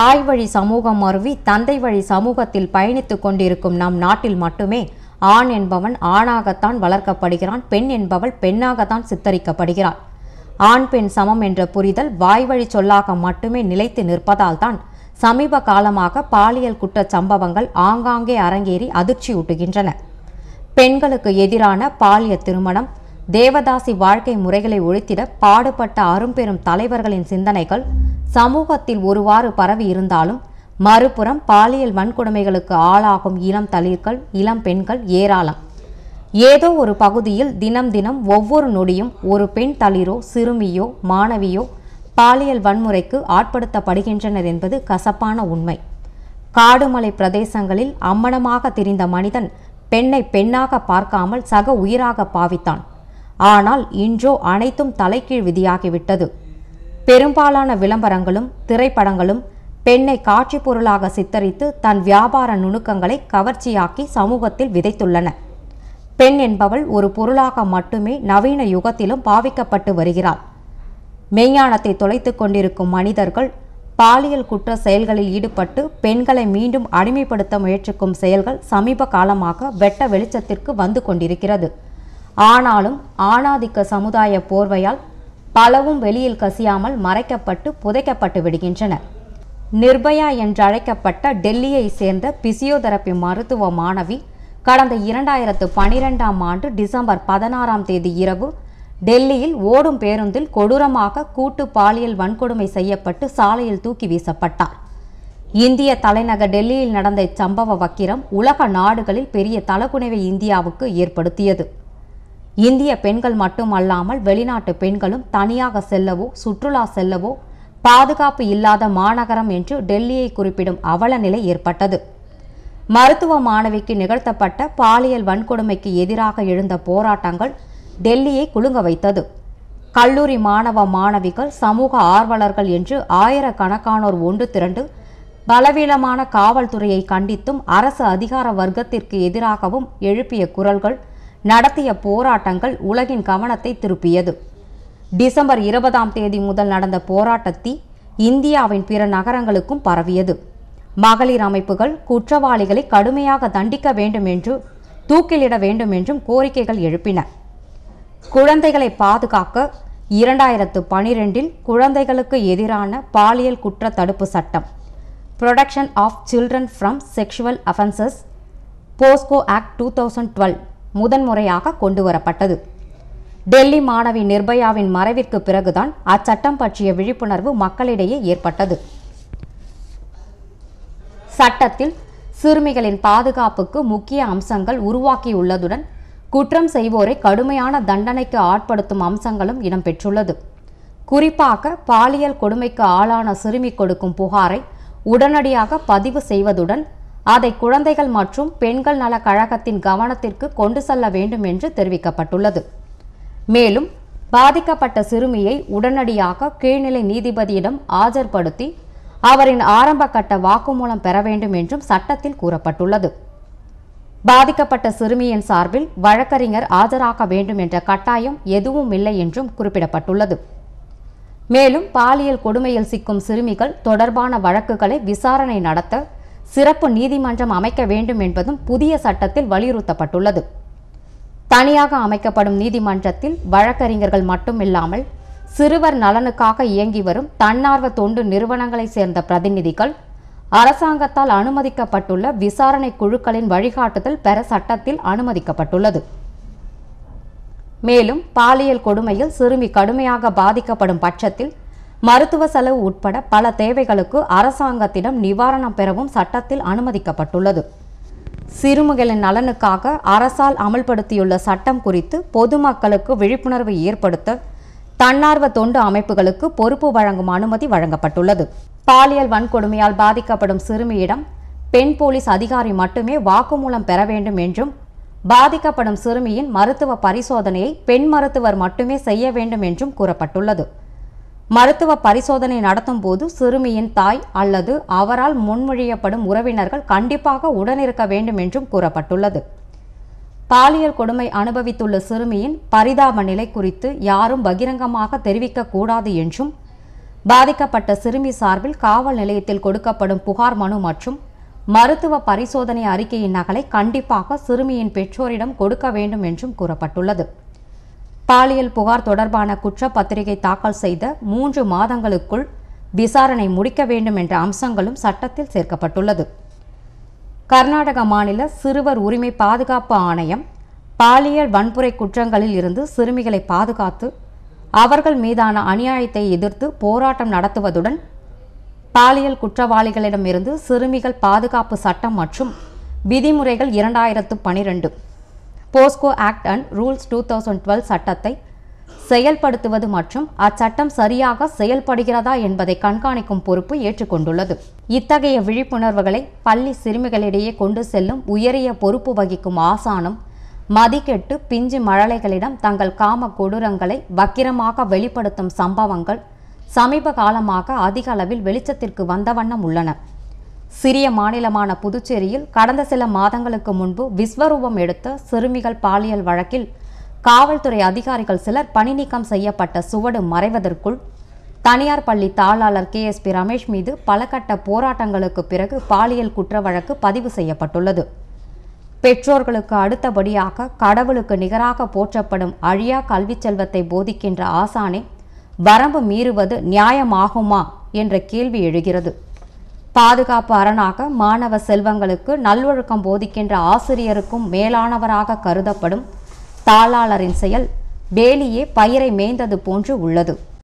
தாய் வழி சமூகம் மருவி தந்தை வழி சமூகத்தில் பயணித்துக் கொண்டிருக்கும் நம் நாட்டில் மட்டுமே ஆண் என்பவன் ஆணாகத்தான் வளர்க்கப்படுகிறான், பெண் என்பவள் பெண்ணாகத்தான் சித்தரிக்கப்படுகிறாள். ஆண் பெண் சமம் என்ற புரிதல் வாய்வழி சொல்லாக மட்டுமே நிலைத்து நிற்பதால் தான் சமீப காலமாக பாலியல் குற்றச் சம்பவங்கள் ஆங்காங்கே அரங்கேறி அதிர்ச்சியூட்டுகின்றன. பெண்களுக்கு எதிரான பாலியல் திருமணம், தேவதாசி வாழ்க்கை முறைகளை ஒழித்திட பாடுபட்ட அரும்பெரும் தலைவர்களின் சிந்தனைகள் சமூகத்தில் ஒருவாறு பரவி இருந்தாலும், மறுபுறம் பாலியல் வன்கொடுமைகளுக்கு ஆளாகும் இளம் தளிர்கள், இளம் பெண்கள் ஏராளம். ஏதோ ஒரு பகுதியில் தினம் தினம் ஒவ்வொரு நொடியும் ஒரு பெண் தளிரோ சிறுமியோ மாணவியோ பாலியல் வன்முறைக்கு ஆட்படுத்தப்படுகின்றனர் என்பது கசப்பான உண்மை. காடுமலை பிரதேசங்களில் அம்மனமாக திரிந்த மனிதன் பெண்ணை பெண்ணாக பார்க்காமல் சக உயிராக பாவித்தான். ஆனால் இன்றோ அனைத்தும் தலைகீழ் விதியாகிவிட்டது. பெரும்பாலான விளம்பரங்களும் திரைப்படங்களும் பெண்ணை காட்சி பொருளாக சித்தரித்து தன் வியாபார நுணுக்கங்களை கவர்ச்சியாக்கி சமூகத்தில் விதைத்துள்ளன. பெண் என்பவள் ஒரு பொருளாக மட்டுமே நவீன யுகத்திலும் பாவிக்கப்பட்டு வருகிறாள். மெய்ஞானத்தை தொலைத்து கொண்டிருக்கும் மனிதர்கள் பாலியல் குற்ற செயல்களில் ஈடுபட்டு பெண்களை மீண்டும் அடிமைப்படுத்த முயற்சிக்கும் செயல்கள் சமீப காலமாக வெட்ட வெளிச்சத்திற்கு வந்து கொண்டிருக்கிறது. ஆனாலும் ஆணாதிக்க சமுதாய போர்வையால் பலவும் வெளியில் கசியாமல் மறைக்கப்பட்டு புதைக்கப்பட்டு விடுகின்றன. நிர்பயா என்றழைக்கப்பட்ட டெல்லியை சேர்ந்த பிசியோதெரபி மருத்துவ மாணவி கடந்த 2012ஆம் ஆண்டு டிசம்பர் 16ஆம் தேதி இரவு டெல்லியில் ஓடும் பேருந்தில் கொடூரமாக கூட்டு பாலியல் வன்கொடுமை செய்யப்பட்டு சாலையில் தூக்கி வீசப்பட்டார். இந்திய தலைநகர் டெல்லியில் நடந்த இச்சம்பவ வக்கிரம் உலக நாடுகளில் பெரிய தலகுனிவை இந்தியாவுக்கு ஏற்படுத்தியது. இந்திய பெண்கள் மட்டுமல்லாமல் வெளிநாட்டு பெண்களும் தனியாக செல்லவோ சுற்றுலா செல்லவோ பாதுகாப்பு இல்லாத மாநகரம் என்று டெல்லியை குறிப்பிடும் அவல நிலை ஏற்பட்டது. மருத்துவ மாணவிக்கு நிகழ்த்தப்பட்ட பாலியல் வன்கொடுமைக்கு எதிராக எழுந்த போராட்டங்கள் டெல்லியை குலுங்க வைத்தது. கல்லூரி மாணவ மாணவிகள், சமூக ஆர்வலர்கள் என்று ஆயிரக்கணக்கானோர் ஒன்று திரண்டு பலவீனமான காவல்துறையை கண்டித்தும் அரசு அதிகார வர்க்கத்திற்கு எதிராகவும் எழுப்பிய குரல்கள், நடத்திய போராட்டங்கள் உலகின் கவனத்தை திருப்பியது. டிசம்பர் 20ஆம் தேதி முதல் நடந்த போராட்டத்தை இந்தியாவின் பிற நகரங்களுக்கும் பரவியது. மகளிர் அமைப்புகள் குற்றவாளிகளை கடுமையாக தண்டிக்க வேண்டும் என்று, தூக்கிலிட வேண்டும் என்றும் கோரிக்கைகள் எழுப்பின. குழந்தைகளை பாதுகாக்க 2012இல் குழந்தைகளுக்கு எதிரான பாலியல் குற்ற தடுப்பு சட்டம், protection of children from sexual offences, POCSO act 2012 முதன்முறையாக கொண்டுவரப்பட்டது. டெல்லி மாணவி நிர்பயாவின் மறைவிற்கு பிறகுதான் அச்சட்டம் பற்றிய விழிப்புணர்வு மக்களிடையே ஏற்பட்டது. சட்டத்தில் சிறுமிகளின் பாதுகாப்புக்கு முக்கிய அம்சங்கள் உருவாக்கியுள்ளதுடன் குற்றம் செய்வோரை கடுமையான தண்டனைக்கு ஆட்படுத்தும் அம்சங்களும் இடம்பெற்றுள்ளது. குறிப்பாக பாலியல் கொடுமைக்கு ஆளான சிறுமி கொடுக்கும் புகாரை உடனடியாக பதிவு செய்வதுடன் அதை குழந்தைகள் மற்றும் பெண்கள் நல கழகத்தின் கவனத்திற்கு கொண்டு செல்ல வேண்டும் என்று தெரிவிக்கப்பட்டுள்ளது. மேலும் பாதிக்கப்பட்ட சிறுமியை உடனடியாக கீழ்நிலை நீதிபதியிடம் ஆஜர்படுத்தி அவரின் ஆரம்ப கட்ட வாக்குமூலம் பெற வேண்டும் என்றும் சட்டத்தில் கூறப்பட்டுள்ளது. பாதிக்கப்பட்ட சிறுமியின் சார்பில் வழக்கறிஞர் ஆஜராக வேண்டும் என்ற கட்டாயம் எதுவும் இல்லை என்றும் குறிப்பிடப்பட்டுள்ளது. மேலும் பாலியல் கொடுமையில் சிக்கும் சிறுமிகள் தொடர்பான வழக்குகளை விசாரணை நடத்த சிறப்பு நீதிமன்றம் அமைக்க வேண்டும் என்பதும் புதிய சட்டத்தில் வலியுறுத்தப்பட்டுள்ளது. தனியாக அமைக்கப்படும் நீதிமன்றத்தில் வழக்கறிஞர்கள் மட்டுமில்லாமல் சிறுவர் நலனுக்காக இயங்கி வரும் தன்னார்வ தொண்டு நிறுவனங்களைச் சேர்ந்த பிரதிநிதிகள், அரசாங்கத்தால் அனுமதிக்கப்பட்டுள்ள விசாரணை குழுக்களின் வழிகாட்டுதல் பெற சட்டத்தில் அனுமதிக்கப்பட்டுள்ளது. மேலும் பாலியல் கொடுமையில் சிறுமி கடுமையாக பாதிக்கப்படும் பட்சத்தில் மருத்துவ செலவு உட்பட பல தேவைகளுக்கு அரசாங்கத்திடம் நிவாரணம் பெறவும் சட்டத்தில் அனுமதிக்கப்பட்டுள்ளது. சிறுமிகளின் நலனுக்காக அரசால் அமல்படுத்தியுள்ள சட்டம் குறித்து பொதுமக்களுக்கு விழிப்புணர்வு ஏற்படுத்த தன்னார்வ தொண்டு அமைப்புகளுக்கு பொறுப்பு வழங்கும் அனுமதி வழங்கப்பட்டுள்ளது. பாலியல் வன்கொடுமையால் பாதிக்கப்படும் சிறுமியிடம் பெண் போலீஸ் அதிகாரி மட்டுமே வாக்குமூலம் பெற வேண்டும் என்றும், பாதிக்கப்படும் சிறுமியின் மருத்துவ பரிசோதனையை பெண் மருத்துவர் மட்டுமே செய்ய வேண்டும் என்றும் கூறப்பட்டுள்ளது. மருத்துவ பரிசோதனை நடத்தும் போது சிறுமியின் தாய் அல்லது அவரால் முன்மொழியப்படும் உறவினர்கள் கண்டிப்பாக உடனிருக்க வேண்டும் என்றும் கூறப்பட்டுள்ளது. பாலியல் கொடுமை அனுபவித்துள்ள சிறுமியின் பரிதாப நிலை குறித்து யாரும் பகிரங்கமாக தெரிவிக்கக்கூடாது என்றும், பாதிக்கப்பட்ட சிறுமி சார்பில் காவல் நிலையத்தில் கொடுக்கப்படும் புகார் மனு மற்றும் மருத்துவ பரிசோதனை அறிக்கையின் நகலை கண்டிப்பாக சிறுமியின் பெற்றோரிடம் கொடுக்க வேண்டும் என்றும் கூறப்பட்டுள்ளது. பாலியல் புகார் தொடர்பான குற்றப்பத்திரிகை தாக்கல் செய்த 3 மாதங்களுக்குள் விசாரணை முடிக்க வேண்டும் என்ற அம்சங்களும் சட்டத்தில் சேர்க்கப்பட்டுள்ளது. கர்நாடக மாநில சிறுவர் உரிமை பாதுகாப்பு ஆணையம் பாலியல் வன்முறை குற்றங்களில் இருந்து சிறுமிகளை பாதுகாத்து அவர்கள் மீதான அநியாயத்தை எதிர்த்து போராட்டம் நடத்துவதுடன் பாலியல் குற்றவாளிகளிடமிருந்து சிறுமிகள் பாதுகாப்பு சட்டம் மற்றும் விதிமுறைகள் 2012 போஸ்கோ ஆக்ட் அண்ட் ரூல்ஸ் 2012 சட்டத்தை செயல்படுத்துவது மற்றும் அச்சட்டம் சரியாக செயல்படுகிறதா என்பதை கண்காணிக்கும் பொறுப்பு ஏற்றுக்கொண்டுள்ளது. இத்தகைய விழிப்புணர்வுகளை பள்ளி சிறுமிகளிடையே கொண்டு செல்லும் உயரிய பொறுப்பு வகிக்கும் ஆசானும் மதிக்கெட்டு பிஞ்சு மழலைகளிடம் தங்கள் காம கொடூரங்களை வக்கிரமாக வெளிப்படுத்தும் சம்பவங்கள் சமீப காலமாக அதிக அளவில் வெளிச்சத்திற்கு வந்த வண்ணம் உள்ளன. சிறிய மாநிலமான புதுச்சேரியில் கடந்த சில மாதங்களுக்கு முன்பு விஸ்வரூபம் எடுத்த சிறுமிகள் பாலியல் வழக்கில் காவல்துறை அதிகாரிகள் சிலர் பணி நீக்கம் செய்யப்பட்ட சுவடு மறைவதற்குள் தனியார் பள்ளி தாளாளர் KSP ரமேஷ் மீது பல கட்ட போராட்டங்களுக்கு பிறகு பாலியல் குற்ற வழக்கு பதிவு செய்யப்பட்டுள்ளது. பெற்றோர்களுக்கு அடுத்தபடியாக கடவுளுக்கு நிகராக போற்றப்படும் அழியா கல்வி செல்வத்தை போதிக்கின்ற ஆசானே வரம்பு மீறுவது நியாயமாகுமா என்ற கேள்வி எழுகிறது. பாதுகாப்பு அரணாக மாணவ செல்வங்களுக்கு நல்வொழுக்கம் போதிக்கின்ற ஆசிரியருக்கும் மேலானவராக கருதப்படும் தாளாளரின் செயல் வேலியே பயிரை மேய்ந்தது போன்று உள்ளது.